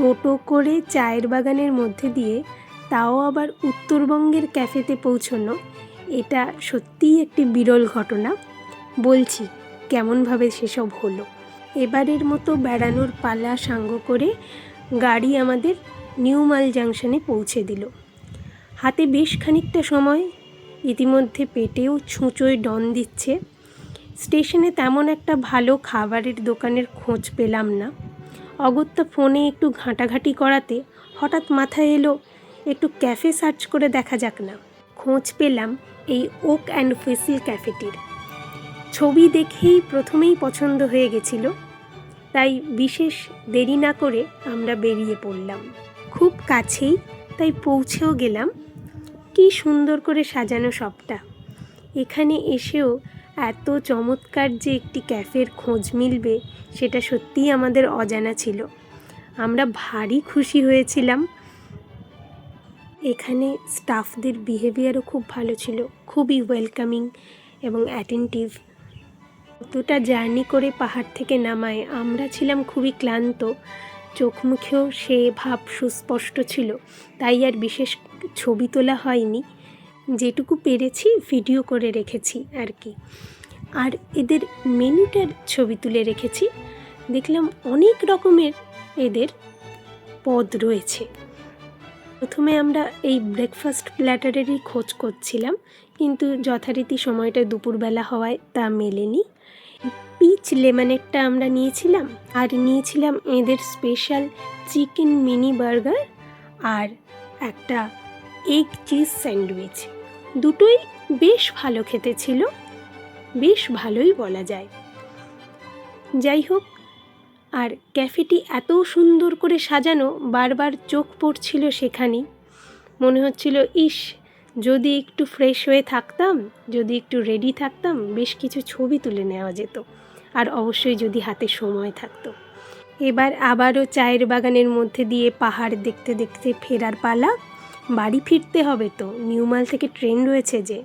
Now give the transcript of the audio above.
টোটো করে চায়ের বাগানের মধ্যে দিয়ে, তাও আবার উত্তরবঙ্গের ক্যাফেতে পৌঁছনো, এটা সত্যিই একটি বিরল ঘটনা। বলছি কেমনভাবে সেসব হলো। এবারের মতো বেড়ানোর পালা সাঙ্গ করে গাড়ি আমাদের নিউ মাল জাংশনে পৌঁছে দিল। হাতে বেশ খানিকটা সময়, ইতিমধ্যে পেটেও ছুঁচোয় ডন দিচ্ছে। স্টেশনে তেমন একটা ভালো খাবারের দোকানের খোঁজ পেলাম না। অগত্যা ফোনে একটু ঘাঁটাঘাঁটি করাতে হঠাৎ মাথায় এলো একটু ক্যাফে সার্চ করে দেখা যাক না। খোঁজ পেলাম এই ওক অ্যান্ড ফেসিল ক্যাফেটির। ছবি দেখেই প্রথমেই পছন্দ হয়ে গেছিল, তাই বিশেষ দেরি না করে আমরা বেরিয়ে পড়লাম। খুব কাছেই, তাই পৌঁছেও গেলাম। কি সুন্দর করে সাজানো সবটা। এখানে এসেও এত চমৎকার যে একটি ক্যাফের খোঁজ মিলবে সেটা সত্যিই আমাদের অজানা ছিল। আমরা ভারী খুশি হয়েছিলাম। এখানে স্টাফদের বিহেভিয়ারও খুব ভালো ছিল, খুবই ওয়েলকামিং এবং অ্যাটেন্টিভ। কতটা জার্নি করে পাহাড় থেকে নামায় আমরা ছিলাম খুবই ক্লান্ত, চোখ মুখেও সে ভাব সুস্পষ্ট ছিল, তাই আর বিশেষ ছবি তোলা হয়নি। যেটুকু পেরেছি ভিডিও করে রেখেছি আর কি। আর এদের মেনুটার ছবি তুলে রেখেছি। দেখলাম অনেক রকমের এদের পদ রয়েছে। প্রথমে আমরা এই ব্রেকফাস্ট প্ল্যাটারেরই খোঁজ করছিলাম, কিন্তু যথারীতি সময়টা দুপুরবেলা হওয়ায় তা মেলেনি। পিচ লেমনেডটা আমরা নিয়েছিলাম, আর নিয়েছিলাম এদের স্পেশাল চিকেন মিনি বার্গার আর একটা এগ চিজ স্যান্ডউইচ। দুটোই বেশ ভালো খেতে ছিল, বেশ ভালোই বলা যায়। যাই হোক, আর ক্যাফেটি এত সুন্দর করে সাজানো, বারবার চোখ পড়ছিল সেখানেই। মনে হচ্ছিল ইস, যদি একটু ফ্রেশ হয়ে থাকতাম, যদি একটু রেডি থাকতাম, বেশ কিছু ছবি তুলে নেওয়া যেত। আর অবশ্যই যদি হাতে সময় থাকতো। এবার আবারও চায়ের বাগানের মধ্যে দিয়ে পাহাড় দেখতে দেখতে ফেরার পালা। বাড়ি ফিরতে হবে তো, নিউ মাল থেকে ট্রেন রয়েছে যে।